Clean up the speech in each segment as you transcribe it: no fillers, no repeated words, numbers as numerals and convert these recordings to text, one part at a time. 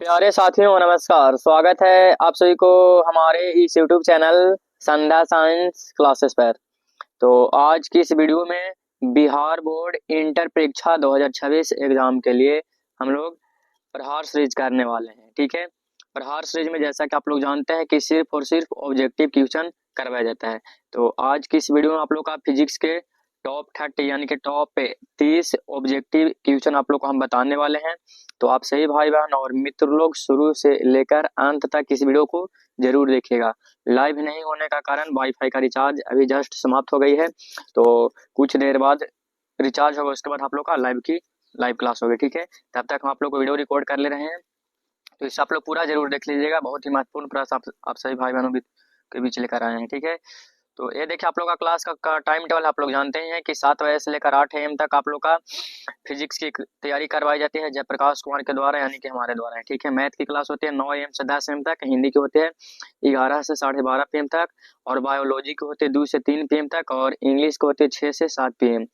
प्यारे साथियों नमस्कार। स्वागत है आप सभी को हमारे इस यूट्यूब चैनल संध्या साइंस क्लासेस पर। तो आज की इस वीडियो में बिहार बोर्ड इंटर परीक्षा 2026 एग्जाम के लिए हम लोग प्रहार सीरीज करने वाले हैं। ठीक है, प्रहार सीरीज में जैसा कि आप लोग जानते हैं कि सिर्फ और सिर्फ ऑब्जेक्टिव क्वेश्चन करवाया जाता है। तो आज की इस वीडियो में आप लोग का फिजिक्स के टॉप 30 यानी कि टॉप 30 ऑब्जेक्टिव क्वेश्चन आप लोग को हम बताने वाले हैं। तो आप सही भाई बहन और मित्र लोग शुरू से लेकर अंत तक इस वीडियो को जरूर देखिएगा। लाइव नहीं होने का कारण वाईफाई का रिचार्ज अभी जस्ट समाप्त हो गई है, तो कुछ देर बाद रिचार्ज होगा, उसके बाद आप लोग का लाइव क्लास होगी। ठीक है, तब तक हम आप लोग को वीडियो रिकॉर्ड कर ले रहे हैं, तो इसे आप लोग पूरा जरूर देख लीजिएगा। बहुत ही महत्वपूर्ण प्रश्न आप सभी भाई बहनों के बीच लेकर आए हैं। ठीक है, तो ये देखिए आप लोग का क्लास का टाइम टेबल आप लोग जानते हैं कि 7 बजे से लेकर 8 AM तक आप लोग का फिजिक्स की तैयारी करवाई जाती है जयप्रकाश कुमार के द्वारा, यानी कि हमारे द्वारा है। ठीक है, मैथ की क्लास होती है 9 AM से 10 AM तक, हिंदी की होती है 11 से 12:30 PM तक, और बायोलॉजी की होती है 2 से 3 PM तक, और इंग्लिश की होती है 6 से 7 PM,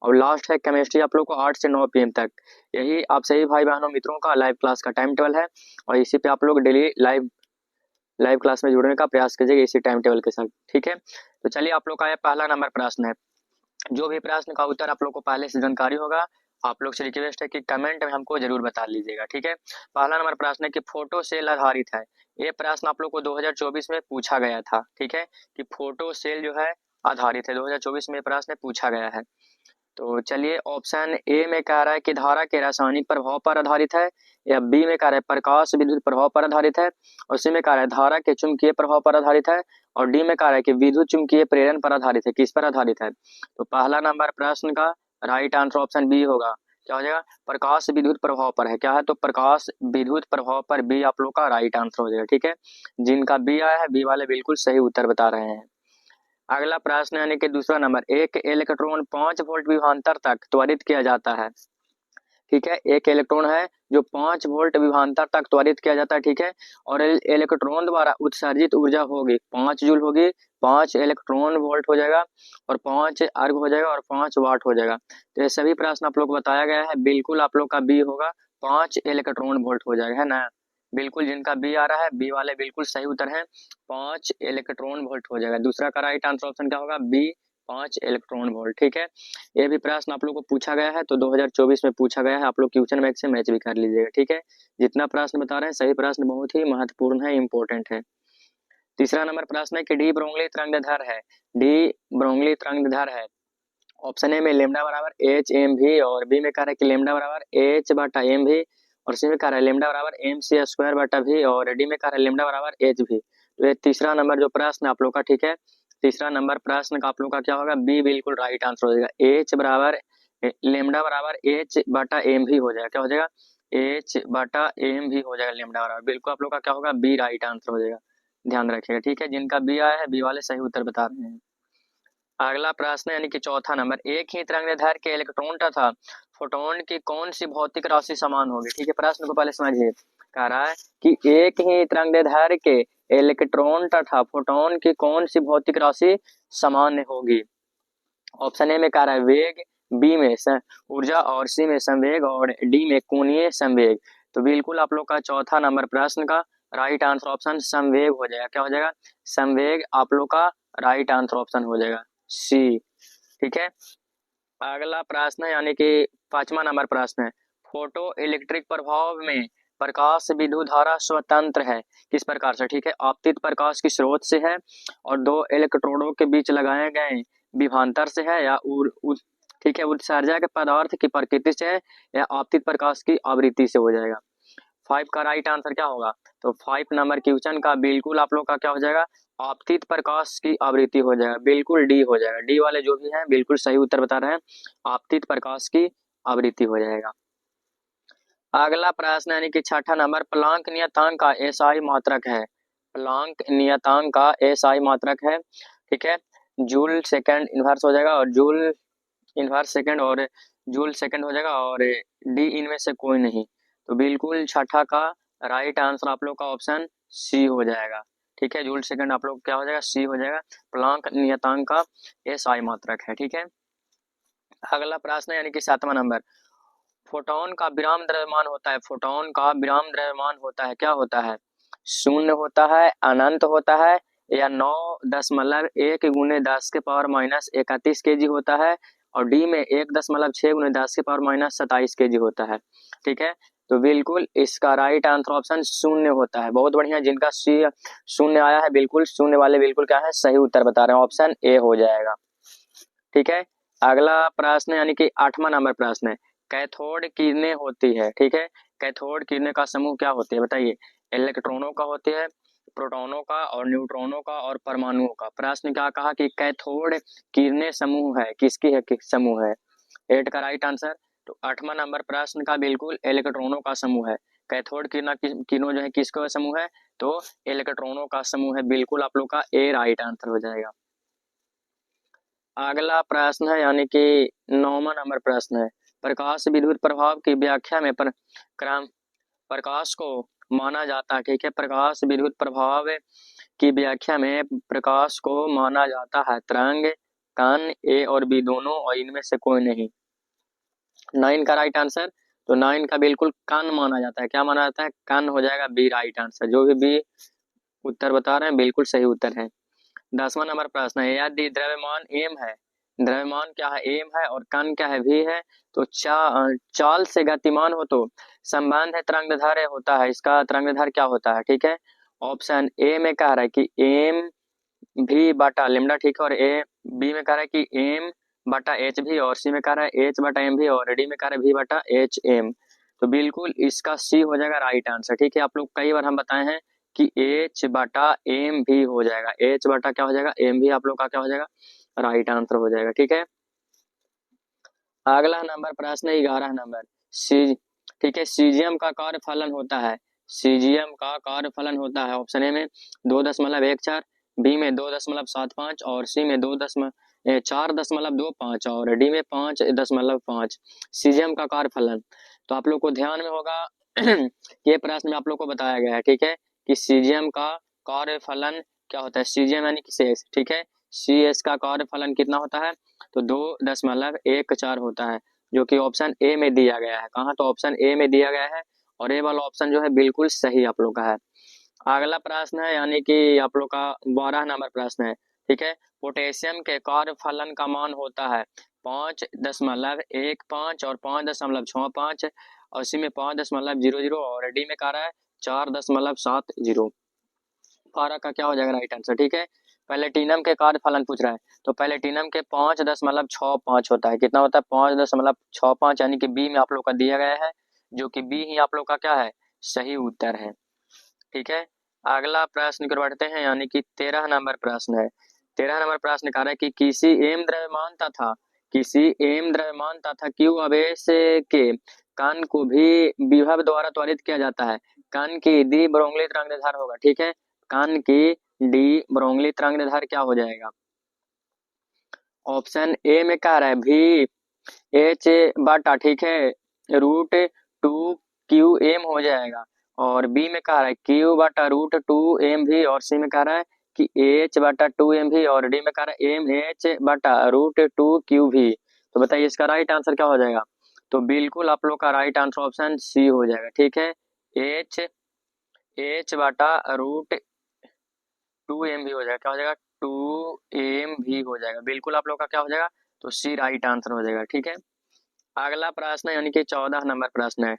और लास्ट है केमिस्ट्री आप लोग को 8 से 9 PM तक। यही आप सभी भाई बहनों मित्रों का लाइव क्लास का टाइम टेबल है, और इसी पे आप लोग डेली लाइव क्लास में जुड़ने का प्रयास कीजिएगा इसी टाइम टेबल के साथ। ठीक है, तो चलिए आप लोग का ये पहला नंबर प्रश्न है। जो भी प्रश्न का उत्तर आप लोग को पहले से जानकारी होगा, आप लोग से रिक्वेस्ट है कि कमेंट में हमको जरूर बता लीजिएगा। ठीक है, पहला नंबर प्रश्न है कि फोटो सेल आधारित है। ये प्रश्न आप लोग को 2024 में पूछा गया था। ठीक है, कि फोटो सेल जो है आधारित है, 2024 में प्रश्न पूछा गया है। तो चलिए ऑप्शन ए में कह रहा है कि धारा के रासायनिक प्रभाव पर आधारित है, या बी में कह रहा है प्रकाश विद्युत प्रभाव पर आधारित है, और सी में कह रहा है धारा के चुंबकीय प्रभाव पर आधारित है, और डी में कह रहा है कि विद्युत चुंबकीय प्रेरण पर आधारित है। किस पर आधारित है? तो पहला नंबर प्रश्न का राइट आंसर ऑप्शन बी होगा। क्या हो जाएगा? प्रकाश विद्युत प्रभाव पर है। क्या है? तो प्रकाश विद्युत प्रभाव पर बी आप लोग का राइट आंसर हो जाएगा। ठीक है, जिनका बी आया है बी वाले बिल्कुल सही उत्तर बता रहे हैं। अगला प्रश्न यानी कि दूसरा नंबर, एक इलेक्ट्रॉन 5 वोल्ट विभवांतर तक त्वरित किया जाता है। ठीक है, एक इलेक्ट्रॉन है जो 5 वोल्ट विभवांतर तक त्वरित किया जाता है। ठीक है, और इलेक्ट्रॉन द्वारा उत्सर्जित ऊर्जा होगी 5 जूल होगी, 5 इलेक्ट्रॉन वोल्ट हो जाएगा, और 5 अर्ग हो जाएगा, और 5 वाट हो जाएगा। तो ये सभी प्रश्न आप लोग को बताया गया है, बिल्कुल आप लोग का बी होगा, 5 इलेक्ट्रॉन वोल्ट हो जाएगा, है ना। बिल्कुल जिनका बी आ रहा है बी वाले बिल्कुल सही उत्तर है, 5 इलेक्ट्रॉन वोल्ट हो जाएगा। दूसरा का राइट आंसर ऑप्शन क्या होगा? B, 5 electron volt. ठीक है, ये भी प्रश्न आप लोग को पूछा गया है, तो 2024 में पूछा गया है, आप लोग क्वेश्चन बैंक से मैच भी कर लीजिएगा। ठीक है, जितना प्रश्न बता रहे हैं सही प्रश्न बहुत ही महत्वपूर्ण है, इंपॉर्टेंट है। तीसरा नंबर प्रश्न है कि डी ब्रोंगली तरंगदैर्घ्य है। डी ब्रोंगली तरंगदैर्घ्य है। ऑप्शन ए में लेमडा बराबर एच एम भी, और बी में कह रहा है कि लेमडा बराबर एच बटा एम भी, और सी में कह रहा है लेमडा बराबर एम सी स्क्वायर बटा भी, और डी में कह रहा है लेमडा बराबर एच भी। तो ये तीसरा नंबर जो प्रश्न आप लोग का, ठीक है, तीसरा नंबर प्रश्न का आप लोग का क्या होगा? बी बिल्कुल राइट आंसर हो जाएगा। एच बराबर लेमडा बराबर एच बटा एम भी हो जाएगा। क्या हो जाएगा? एच बटा एम भी हो जाएगा लेमडा बराबर। बिल्कुल आप लोग का क्या होगा? बी राइट आंसर हो जाएगा, ध्यान रखिएगा। ठीक है, जिनका बी आया है बी वाले सही उत्तर बता रहे हैं। अगला प्रश्न यानी कि चौथा नंबर, एक ही तरंगदैर्घ्य के इलेक्ट्रॉन तथा फोटोन की कौन सी भौतिक राशि समान होगी? ठीक है, प्रश्न को पहले समझिए। कह रहा है कि एक ही तरंगदैर्घ्य के इलेक्ट्रॉन तथा फोटोन की कौन सी भौतिक राशि समान होगी? ऑप्शन ए में कह रहा है वेग, बी में ऊर्जा, और सी में संवेग, और डी में कोणीय संवेग। तो बिल्कुल आप लोग का चौथा नंबर प्रश्न का राइट आंसर ऑप्शन संवेग हो जाएगा। क्या हो जाएगा? संवेग आप लोग का राइट आंसर ऑप्शन हो जाएगा, सी। ठीक है, अगला प्रश्न है यानी कि पांचवा नंबर प्रश्न है, फोटो इलेक्ट्रिक प्रभाव में प्रकाश विद्युत धारा स्वतंत्र है किस प्रकार से? ठीक है, आपतित प्रकाश की स्रोत से है, और दो इलेक्ट्रोडों के बीच लगाए गए विभवांतर से है, या ठीक है उत्सर्जक के पदार्थ की प्रकृति से है, या आपतित प्रकाश की आवृत्ति से हो जाएगा। 5 का राइट आंसर क्या होगा? तो 5 नंबर क्वेश्चन का बिल्कुल आप लोग का क्या हो जाएगा? आपतित प्रकाश की आवृत्ति हो जाएगा, बिल्कुल डी हो जाएगा। डी वाले जो भी हैं बिल्कुल सही उत्तर बता रहे हैं, आपतित प्रकाश की आवृत्ति हो जाएगा। अगला प्रश्न यानी कि छठा नंबर, प्लांक नियतांक का एसआई मात्रक है। प्लांक नियतांक का एसआई मात्रक है। ठीक है, जूल सेकंड इनवर्स हो जाएगा, और जूल इनवर्स सेकंड, और जूल सेकंड हो जाएगा, और डी इनमें से कोई नहीं। तो बिल्कुल छठा का राइट आंसर आप लोग का ऑप्शन सी हो जाएगा। ठीक है, जूल सेकंड आप लोग क्या हो जाएगा? सी हो जाएगा। प्लांक नियतांक का एसआई मात्रक है। ठीक है, अगला प्रश्न यानी कि सातवां नंबर, फोटोन का विराम द्रव्यमान होता है, फोटोन का विराम द्रव्यमान होता है, क्या होता है, शून्य होता है, अनंत होता है, या 9.1 × 10⁻³ kg होता है, और डी में 1.6 × 10⁻² kg होता है। ठीक है, तो बिल्कुल इसका राइट आंसर ऑप्शन शून्य होता है। बहुत बढ़िया, जिनका सी शून्य आया है बिल्कुल शून्य वाले बिल्कुल क्या है, सही उत्तर बता रहे हैं, ऑप्शन ए हो जाएगा। ठीक है, अगला प्रश्न यानी कि 8वां नंबर प्रश्न है, कैथोड किरणें होती है। ठीक है, कैथोड किरणें का समूह क्या होती है बताइए, इलेक्ट्रॉनों का होती है, प्रोटॉनों का और न्यूट्रॉनों का और परमाणुओं का। प्रश्न क्या कहा कि कैथोड किरणें समूह है, किसकी है, किस समूह है, 8 का राइट आंसर। तो 8वां नंबर प्रश्न का बिल्कुल इलेक्ट्रॉनों का समूह है। कैथोड किरणों जो है किसका समूह है, तो इलेक्ट्रॉनों का समूह है, बिल्कुल आप लोग का ए राइट आंसर हो जाएगा। अगला प्रश्न है यानी कि 9वां नंबर प्रश्न है, प्रकाश विद्युत प्रभाव की व्याख्या में प्रकाश को माना जाता है। ठीक है, प्रकाश विद्युत प्रभाव की व्याख्या में प्रकाश को माना जाता है तरंग, कण, ए और बी दोनों, और इनमें से कोई नहीं। 9 का राइट आंसर, तो 9 का बिल्कुल कण माना जाता है, क्या माना जाता है, कण हो जाएगा, बी राइट आंसर। जो भी बी उत्तर बता रहे हैं बिल्कुल सही उत्तर है। 10वां नंबर प्रश्न है, यदि द्रव्यमान एम है, द्रव्यमान क्या है, एम है, और कण क्या है, वी है, तो चाल से गतिमान हो तो संबंध है तरंगदैर्ध्य होता है, इसका तरंगदैर्ध्य क्या होता है। ठीक है, ऑप्शन ए में कह रहा है कि एम भी बटा लेमडा, ठीक है, और ए बी में कह रहा है कि एम बटा एच भी, और सी में कह रहा है एच बटा एम भी, और डी में कह रहा है भी बटा एच एम। तो बिल्कुल इसका सी हो जाएगा राइट आंसर। ठीक है, आप लोग कई बार हम बताए हैं कि एच बटा एम भी हो जाएगा, एच बटा क्या हो जाएगा, एम भी आप लोग का क्या हो जाएगा, राइट आंसर हो जाएगा। ठीक है, अगला नंबर प्रश्न 11 नंबर, सी ठीक है, सीजियम का कार्य फलन होता है, सीजियम का कार्य फलन होता है, ऑप्शन ए में 2.14, बी में 2.75, और सी में 4.25, और डी में 5.5। सीजियम का कार्य फलन, तो आप लोग को ध्यान में होगा ये प्रश्न में आप लोग को बताया गया है। ठीक है, कि सीजियम का कार्य फलन क्या होता है, सीजियम यानी कि शेष। ठीक है, सी एस का कार्य फलन कितना होता है, तो 2.14 होता है, जो कि ऑप्शन ए में दिया गया है। कहाँ, तो ऑप्शन ए में दिया गया है, और ए वाला ऑप्शन जो है बिल्कुल सही आप लोग का है। अगला प्रश्न है यानी कि आप लोग का 12 नंबर प्रश्न है। ठीक है, पोटेशियम के कार्य फलन का मान होता है 5.15 और 5.65, और इसी में 5.00, और डी में कह रहा है 4.70। फारा का क्या हो जाएगा राइट आंसर। ठीक है, प्लेटिनम के कार्य फलन पूछ रहा है, तो प्लेटिनम के 5.65 होता है, कितना होता है, 5.65, यानी कि बी में आप लोग का दिया गया है, जो कि बी ही आप लोग का क्या है, सही उत्तर है। ठीक है, अगला प्रश्न की ओर बढ़ते हैं यानी कि 13 नंबर प्रश्न है। 13 नंबर प्रश्न कह रहा है कि किसी एम द्रव्यमान तथा क्यू आवेश के कण को भी विभव द्वारा त्वरित किया जाता है, कण की डी ब्रोंगली तरंगदैर्ध्य होगा। ठीक है, कण की डी ब्रोंगली तरंगदैर्ध्य क्या हो जाएगा, ऑप्शन ए में कह रहा है भी एच बटा, ठीक है, √2 QM हो जाएगा, और बी में कह रहा है Q बटा √2 M भी, और सी में कह रहा है कि H बटा 2M भी, और डी में कह रहा है MH बटा √2Q भी। तो बताइए इसका राइट आंसर क्या हो जाएगा, तो बिल्कुल आप लोग का राइट आंसर ऑप्शन सी हो जाएगा। ठीक है, H बटा √2M भी हो जाएगा, क्या हो जाएगा, 2M भी हो जाएगा, बिल्कुल आप लोग का क्या हो जाएगा, तो सी राइट आंसर हो जाएगा। ठीक है, अगला प्रश्न यानी कि 14 नंबर प्रश्न है,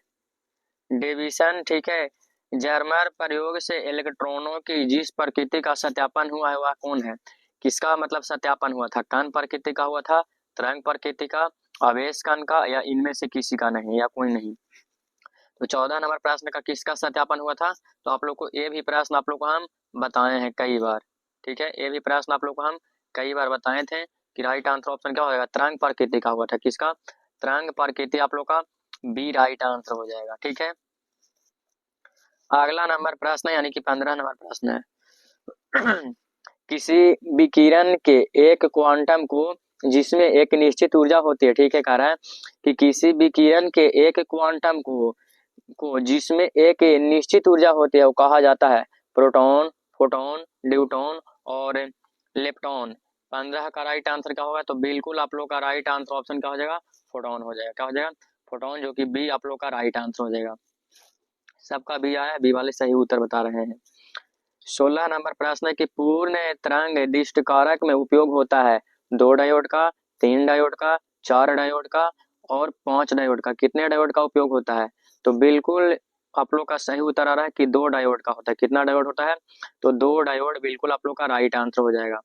डेविसन। ठीक है, जर्मर प्रयोग से इलेक्ट्रॉनों की जिस प्रकृति का सत्यापन हुआ है वह कौन है, किसका मतलब सत्यापन हुआ था, कण प्रकृति का हुआ था, तरंग प्रकृति का, आवेश कण का, या इनमें से किसी का नहीं, या कोई नहीं। तो 14 नंबर प्रश्न का किसका सत्यापन हुआ था, तो आप लोग को ये भी प्रश्न आप लोग को हम बताए हैं कई बार। ठीक है, ये भी प्रश्न आप लोग को हम कई बार बताए थे कि राइट आंसर ऑप्शन क्या होगा, तरंग प्रकृति का हुआ था, किसका, तरंग प्रकृति आप लोग का बी राइट आंसर हो जाएगा। ठीक है, अगला नंबर प्रश्न यानी कि 15 नंबर प्रश्न है किसी विकिरण के एक क्वांटम को जिसमें एक निश्चित ऊर्जा होती है। ठीक है, कह रहा है कि किसी विकिरण के एक क्वांटम को जिसमें एक निश्चित ऊर्जा होती है वो कहा जाता है प्रोटॉन, फोटॉन, ड्यूटॉन और लेप्टॉन। 15 का राइट आंसर क्या होगा, तो बिल्कुल आप लोग का राइट आंसर ऑप्शन क्या हो जाएगा, फोटॉन हो जाएगा, क्या हो जाएगा, फोटोन, जो कि बी आप लोग का राइट आंसर हो जाएगा। सबका बी आया, बी वाले सही उत्तर बता रहे हैं। 16 नंबर प्रश्न है कि पूर्ण तरंग दिष्ट कारक में उपयोग होता है 2 डायोड का, 3 डायोड का, 4 डायोड का और 5 डायोड का। कितने डायोड का उपयोग होता है? तो बिल्कुल आप लोग का सही उत्तर आ रहा है कि 2 डायोड का होता है। कितना डायोड होता है? तो 2 डायोड बिल्कुल आप लोग का राइट आंसर हो जाएगा।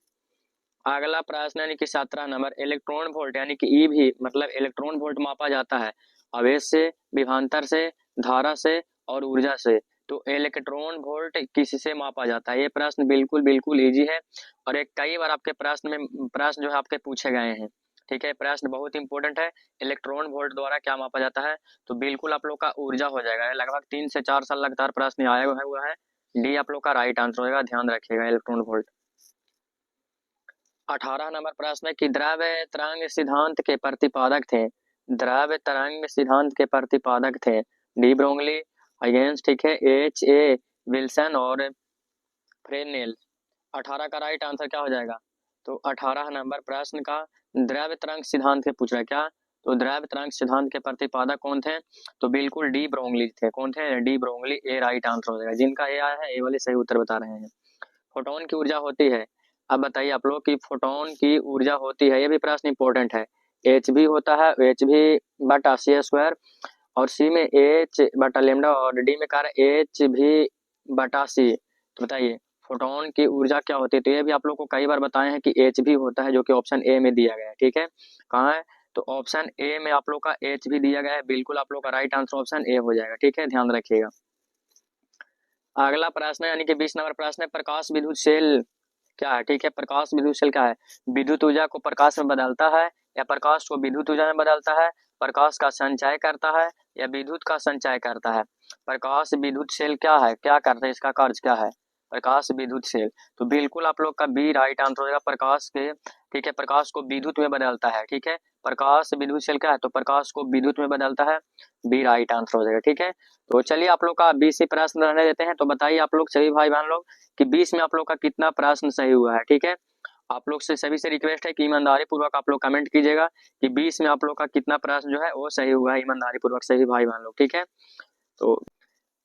अगला प्रश्न यानी कि 17 नंबर, इलेक्ट्रॉन वोल्ट यानी कि ईवी मतलब इलेक्ट्रॉन वोल्ट मापा जाता है आवेश से, विभवांतर से, धारा से और ऊर्जा से। तो इलेक्ट्रॉन वोल्ट किससे मापा जाता है? ये प्रश्न बिल्कुल बिल्कुल इजी है और एक कई बार आपके प्रश्न जो है आपके पूछे गए हैं। ठीक है, प्रश्न बहुत इंपॉर्टेंट है। इलेक्ट्रॉन वोल्ट द्वारा क्या मापा जाता है? तो बिल्कुल आप लोग का ऊर्जा हो जाएगा। लगभग 3 से 4 साल लगातार प्रश्न आया हुआ है। डी आप लोग का राइट आंसर होगा, ध्यान रखिएगा इलेक्ट्रॉन वोल्ट। 18 नंबर प्रश्न है कि द्रव्य तरंग सिद्धांत के प्रतिपादक थे। द्रव्य तरंग सिद्धांत के प्रतिपादक थे डी ब्रोगली, हाइगेंस, ठीक है, एच ए विल्सन और फ्रेनेल। 18 का राइट आंसर क्या हो जाएगा? तो 18 नंबर प्रश्न का द्रव्य तरंग सिद्धांत के पूछ रहा है क्या? तो द्रव्य तरंग सिद्धांत के प्रतिपादक कौन थे? तो बिल्कुल डी ब्रोगली थे। कौन थे? De Broglie. A right answer हो जाएगा। जिनका ए आया है ए वाले सही उत्तर बता रहे हैं। फोटोन की ऊर्जा होती है, अब बताइए आप लोग की फोटोन की ऊर्जा होती है, ये भी प्रश्न इंपॉर्टेंट है। एच भी होता है, एच भी बटा सी स्क्वायर और सी में एच बटा लेमडा और डी में कह रहा है एच भी बटा सी। तो बताइए फोटोन की ऊर्जा क्या होती है? तो ये भी आप लोग को कई बार बताए हैं कि एच भी होता है, जो कि ऑप्शन ए में दिया गया है। ठीक है, कहाँ है? तो ऑप्शन ए में आप लोग का एच भी दिया गया है। बिल्कुल आप लोग का राइट आंसर ऑप्शन ए हो जाएगा। ठीक है, ध्यान रखिएगा। अगला प्रश्न है यानी कि 20 नंबर प्रश्न है, प्रकाश विद्युत सेल क्या है? ठीक है, प्रकाश विद्युत सेल क्या है? विद्युत ऊर्जा को प्रकाश में बदलता है या प्रकाश को विद्युत ऊर्जा में बदलता है? प्रकाश का संचय करता है या विद्युत का संचय करता है? प्रकाश विद्युत सेल क्या है, क्या करता है, इसका कार्य क्या है? प्रकाश विद्युत सेल। तो बिल्कुल आप लोग का बी राइट आंसर हो जाएगा, प्रकाश के, ठीक है, प्रकाश को विद्युत में बदलता है। ठीक है, प्रकाश विद्युत सेल क्या है? तो प्रकाश को विद्युत में बदलता है। बी राइट आंसर हो जाएगा। ठीक है, तो चलिए आप लोग का 20 ही प्रश्न रहने देते हैं। तो बताइए आप लोग सभी भाई बहन लोग कि 20 में आप लोग का कितना प्रश्न सही हुआ है। ठीक है, आप लोग से सभी से रिक्वेस्ट है कि ईमानदारी पूर्वक आप लोग कमेंट कीजिएगा कि 20 में आप लोग का कितना प्रश्न जो है वो सही हुआ है, ईमानदारी पूर्वक सभी भाई बहन लोग। ठीक है, तो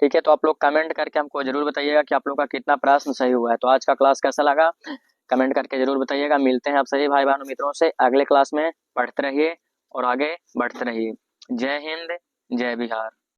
ठीक है, तो आप लोग कमेंट करके हमको जरूर बताइएगा कि आप लोग का कितना प्रश्न सही हुआ है। तो आज का क्लास कैसा लगा कमेंट करके जरूर बताइएगा। मिलते हैं आप सभी भाई बहनों मित्रों से अगले क्लास में। पढ़ते रहिए और आगे बढ़ते रहिए। जय हिंद, जय बिहार।